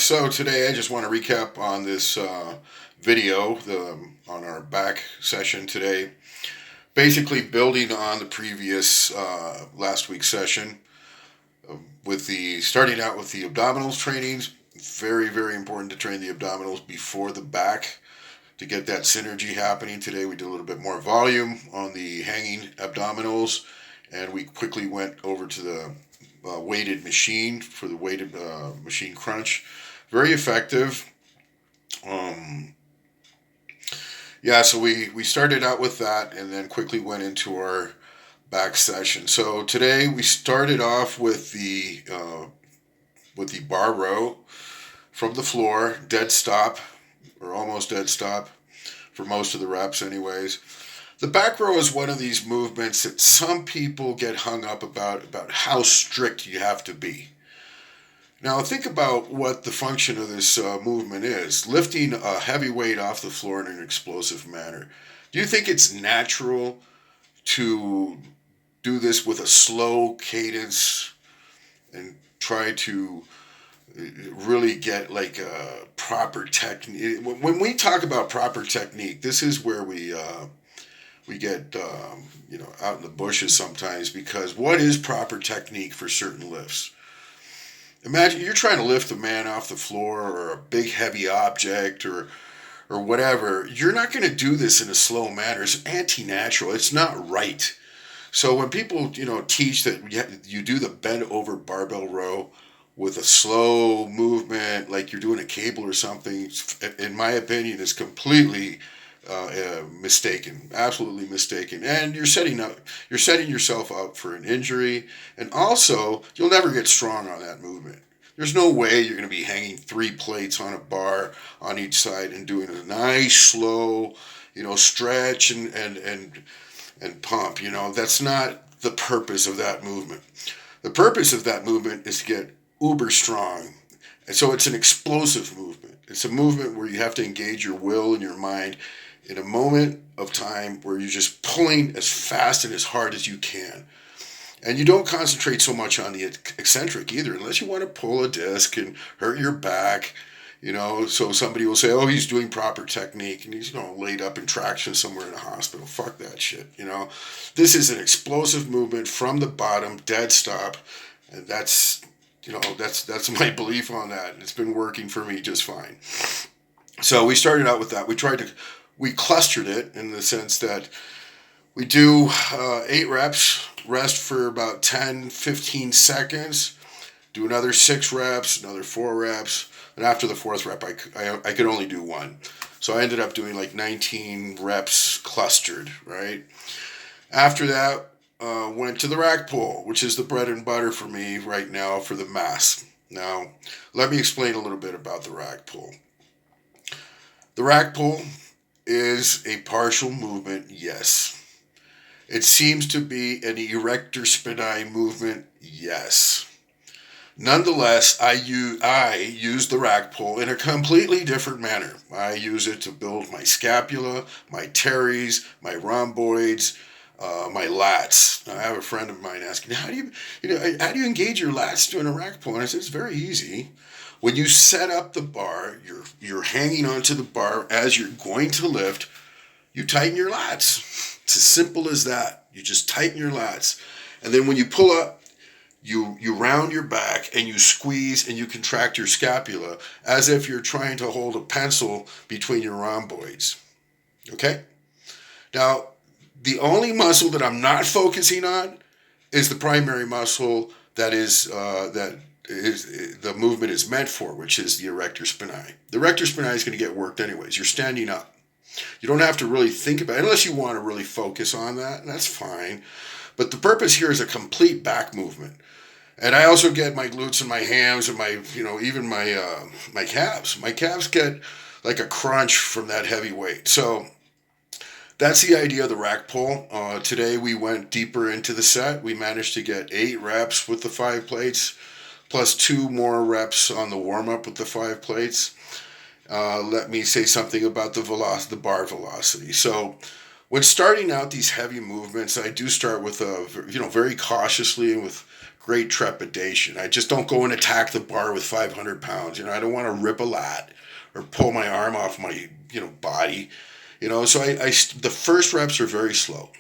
So today I just want to recap on this video on our back session today. Basically building on the previous last week's session with the starting out with the abdominals trainings. Very, very important to train the abdominals before the back to get that synergy happening. Today we did a little bit more volume on the hanging abdominals, and we quickly went over to the weighted machine for the weighted machine crunch. Very effective. So we started out with that and then quickly went into our back session. So today we started off with the bar row from the floor, dead stop or almost dead stop for most of the reps anyways. The back row is one of these movements that some people get hung up about how strict you have to be. Now think about what the function of this movement is. Lifting a heavy weight off the floor in an explosive manner. Do you think it's natural to do this with a slow cadence and try to really get like a proper technique? When we talk about proper technique, this is where we get out in the bushes sometimes, because what is proper technique for certain lifts? Imagine you're trying to lift a man off the floor or a big heavy object or whatever. You're not going to do this in a slow manner. It's anti-natural. It's not right. So when people teach that you do the bent over barbell row with a slow movement like you're doing a cable or something, in my opinion, is completely mistaken, absolutely mistaken, and you're setting yourself up for an injury, and also you'll never get strong on that movement. There's no way you're going to be hanging 3 plates on a bar on each side and doing a nice slow, stretch and pump. That's not the purpose of that movement. The purpose of that movement is to get uber strong, and so it's an explosive movement. It's a movement where you have to engage your will and your mind in a moment of time where you're just pulling as fast and as hard as you can. And you don't concentrate so much on the eccentric either, unless you want to pull a disc and hurt your back. So somebody will say, oh, he's doing proper technique and he's laid up in traction somewhere in a hospital. Fuck that shit. This is an explosive movement from the bottom, dead stop. And that's my belief on that. It's been working for me just fine. So we started out with that. We clustered it in the sense that we do 8 reps, rest for about 10, 15 seconds, do another 6 reps, another 4 reps, and after the 4th rep, I could only do 1. So I ended up doing like 19 reps clustered, right? After that, went to the rack pull, which is the bread and butter for me right now for the mass. Now, let me explain a little bit about the rack pull. The rack pull is a partial movement, yes. It seems to be an erector spinae movement, yes. Nonetheless, I use the rack pull in a completely different manner. I use it to build my scapula, my teres, my rhomboids, my lats. I have a friend of mine asking, how do you engage your lats doing a rack pull? And I said, it's very easy. When you set up the bar, you're hanging onto the bar as you're going to lift, you tighten your lats. It's as simple as that. You just tighten your lats. And then when you pull up, you round your back and you squeeze and you contract your scapula as if you're trying to hold a pencil between your rhomboids. Okay? Now, the only muscle that I'm not focusing on is the primary muscle that the movement is meant for, which is the erector spinae. The erector spinae is going to get worked anyways. You're standing up. You don't have to really think about it unless you want to really focus on that, and that's fine. But the purpose here is a complete back movement. And I also get my glutes and my hams and even my calves. My calves get like a crunch from that heavy weight. So that's the idea of the rack pull. Today we went deeper into the set. We managed to get 8 reps with the 5 plates, plus 2 more reps on the warm-up with the 5 plates. Let me say something about the bar velocity. So when starting out these heavy movements, I do start with very cautiously and with great trepidation. I just don't go and attack the bar with 500 pounds. I don't want to rip a lat or pull my arm off my, body. So the first reps are very slow.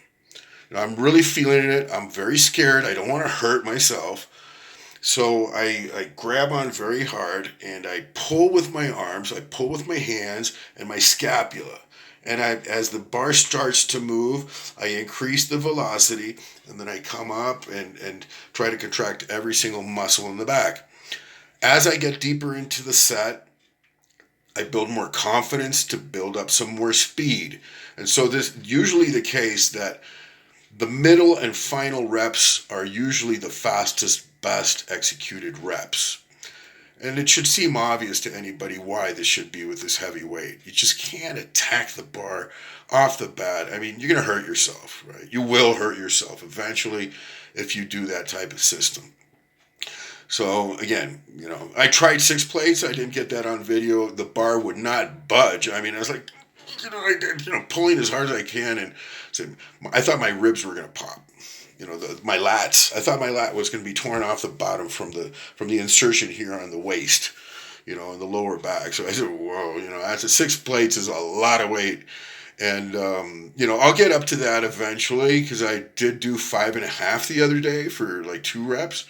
I'm really feeling it. I'm very scared. I don't want to hurt myself. So I grab on very hard and I pull with my arms, I pull with my hands and my scapula. And as the bar starts to move, I increase the velocity and then I come up and try to contract every single muscle in the back. As I get deeper into the set, I build more confidence to build up some more speed. And so this usually the case that the middle and final reps are usually the fastest, best executed reps. And it should seem obvious to anybody why this should be with this heavy weight. You just can't attack the bar off the bat. I mean, you're going to hurt yourself, right? You will hurt yourself eventually if you do that type of system. So again, I tried 6 plates. I didn't get that on video. The bar would not budge. I mean, I was like, pulling as hard as I can, and I thought my ribs were going to pop. My lats. I thought my lat was going to be torn off the bottom from the insertion here on the waist, in the lower back. So I said, whoa, that's 6 plates is a lot of weight. And, I'll get up to that eventually because I did do 5.5 the other day for like 2 reps.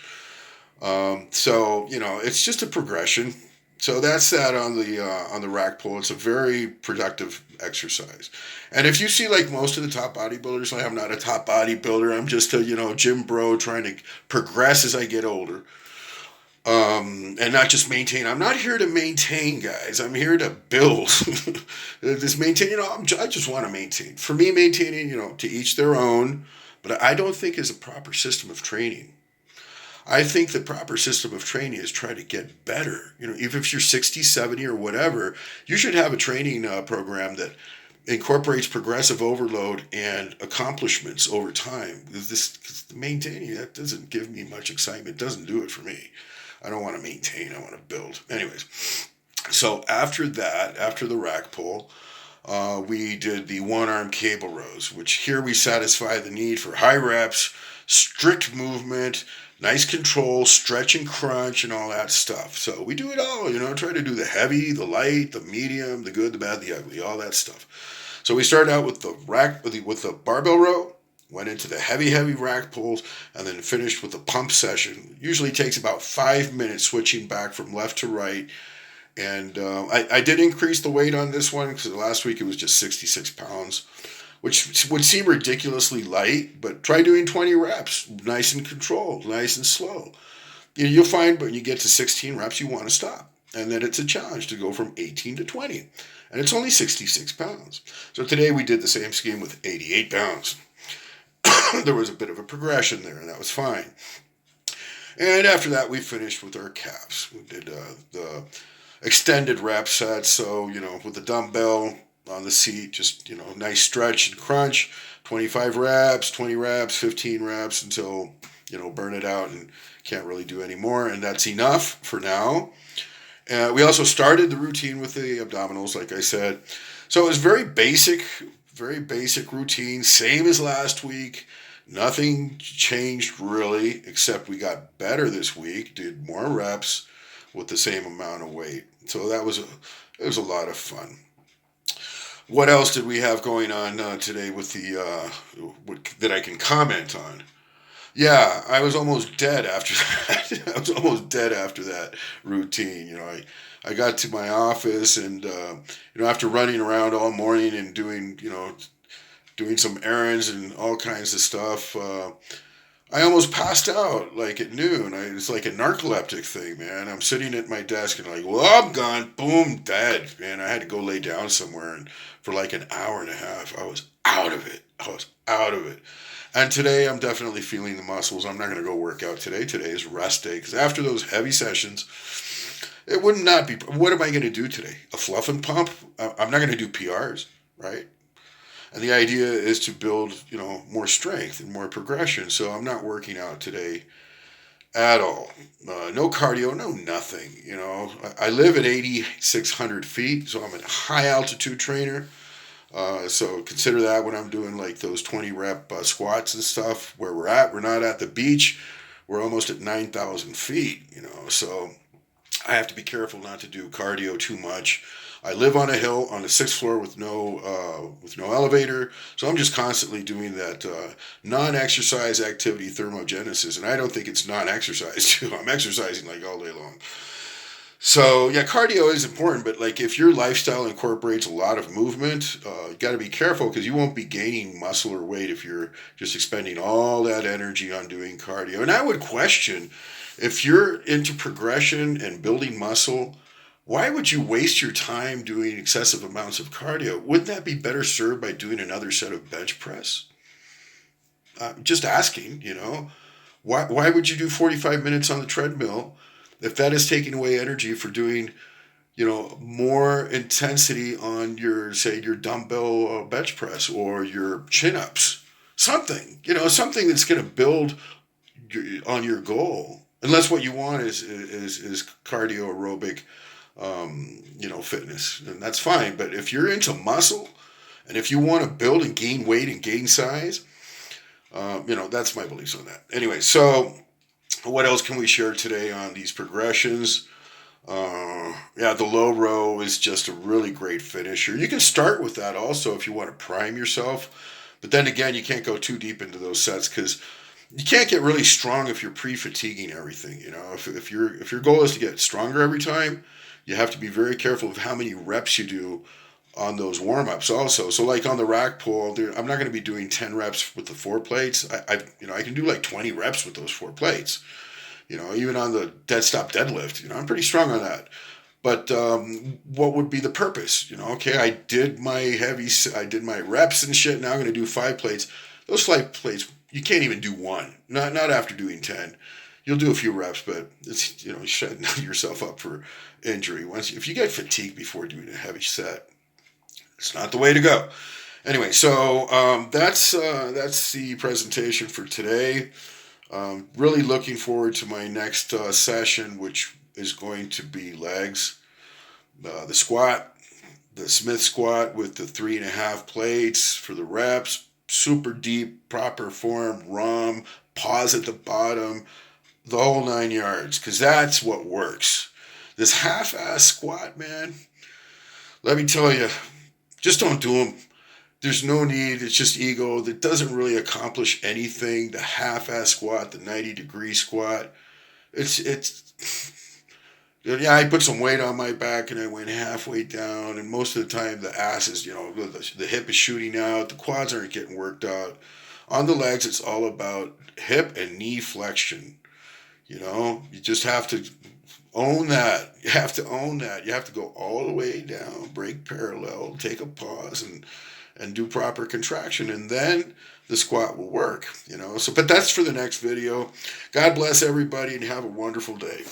So, it's just a progression. So that's that on the rack pull. It's a very productive exercise. And if you see like most of the top bodybuilders, like I'm not a top bodybuilder. I'm just a gym bro trying to progress as I get older. And not just maintain. I'm not here to maintain, guys. I'm here to build. Just maintain, I just want to maintain. For me, maintaining, to each their own. But I don't think is a proper system of training. I think the proper system of training is try to get better. Even if you're 60, 70 or whatever, you should have a training program that incorporates progressive overload and accomplishments over time. This maintaining, that doesn't give me much excitement. It doesn't do it for me. I don't want to maintain. I want to build. Anyways, so after that, after the rack pull, we did the one-arm cable rows, which here we satisfy the need for high reps, strict movement, nice control, stretch and crunch, and all that stuff. So we do it all, try to do the heavy, the light, the medium, the good, the bad, the ugly, all that stuff. So we started out with the rack, with the barbell row, went into the heavy rack pulls, and then finished with the pump session. Usually takes about 5 minutes switching back from left to right. And I did increase the weight on this one because last week it was just 66 pounds. Which would seem ridiculously light, but try doing 20 reps, nice and controlled, nice and slow. You'll find when you get to 16 reps, you want to stop. And then it's a challenge to go from 18 to 20. And it's only 66 pounds. So today we did the same scheme with 88 pounds. There was a bit of a progression there, and that was fine. And after that, we finished with our calves. We did the extended rep sets. So, with the dumbbell on the seat, just, nice stretch and crunch, 25 reps, 20 reps, 15 reps until, burn it out and can't really do any more. And that's enough for now. We also started the routine with the abdominals, like I said. So it was very basic routine, same as last week. Nothing changed really, except we got better this week, did more reps with the same amount of weight. So it was a lot of fun. What else did we have going on today with that I can comment on? Yeah, I was almost dead after that. I was almost dead after that routine. I got to my office and, after running around all morning and doing some errands and all kinds of stuff, I almost passed out like at noon. It's like a narcoleptic thing, man. I'm sitting at my desk and well, I'm gone. Boom, dead, man. I had to go lay down somewhere, and for like an hour and a half, I was out of it. And today, I'm definitely feeling the muscles. I'm not going to go work out today. Today is rest day because after those heavy sessions, it would not be. What am I going to do today? A fluff and pump? I'm not going to do PRs, right? And the idea is to build, more strength and more progression. So I'm not working out today at all. No cardio, no nothing. I live at 8,600 feet, so I'm a high altitude trainer. So consider that when I'm doing like those 20 rep squats and stuff where we're at. We're not at the beach. we're almost at 9,000 feet, so I have to be careful not to do cardio too much. I live on a hill on the sixth floor with no elevator, so I'm just constantly doing that non-exercise activity thermogenesis, and I don't think it's non-exercise too. I'm exercising like all day long. So yeah, cardio is important, but like if your lifestyle incorporates a lot of movement, you got to be careful because you won't be gaining muscle or weight if you're just expending all that energy on doing cardio. And I would question if you're into progression and building muscle, why would you waste your time doing excessive amounts of cardio? Wouldn't that be better served by doing another set of bench press? Just asking, why would you do 45 minutes on the treadmill if that is taking away energy for doing, more intensity on your dumbbell bench press or your chin ups? Something that's going to build on your goal. Unless what you want is cardio aerobic, fitness, and that's fine. But if you're into muscle and if you want to build and gain weight and gain size, that's my beliefs on that. Anyway, so what else can we share today on these progressions? The low row is just a really great finisher. You can start with that also if you want to prime yourself, but then again, you can't go too deep into those sets because you can't get really strong if you're pre-fatiguing everything. If your goal is to get stronger every time, you have to be very careful of how many reps you do on those warm-ups also. So like on the rack pull, I'm not going to be doing 10 reps with the 4 plates. I can do like 20 reps with those 4 plates. Even on the dead stop deadlift, I'm pretty strong on that. But what would be the purpose? Okay, I did my reps and shit. Now I'm going to do 5 plates. Those 5 plates, you can't even do one. Not after doing 10. You'll do a few reps, but it's setting yourself up for injury. If you get fatigued before doing a heavy set, it's not the way to go. Anyway, so that's the presentation for today. Really looking forward to my next session, which is going to be legs. The squat, the Smith squat with the 3.5 plates for the reps. Super deep, proper form, ROM, pause at the bottom, the whole 9 yards, because that's what works. This half-ass squat, man, let me tell you, just don't do them. There's no need. It's just ego. That doesn't really accomplish anything. The half-ass squat, the 90-degree squat. I put some weight on my back and I went halfway down. And most of the time, the ass is, the hip is shooting out. The quads aren't getting worked out. On the legs, it's all about hip and knee flexion. You just have to own that. You have to own that. You have to go all the way down, break parallel, take a pause, and do proper contraction, and then the squat will work. But that's for the next video. God bless everybody and have a wonderful day.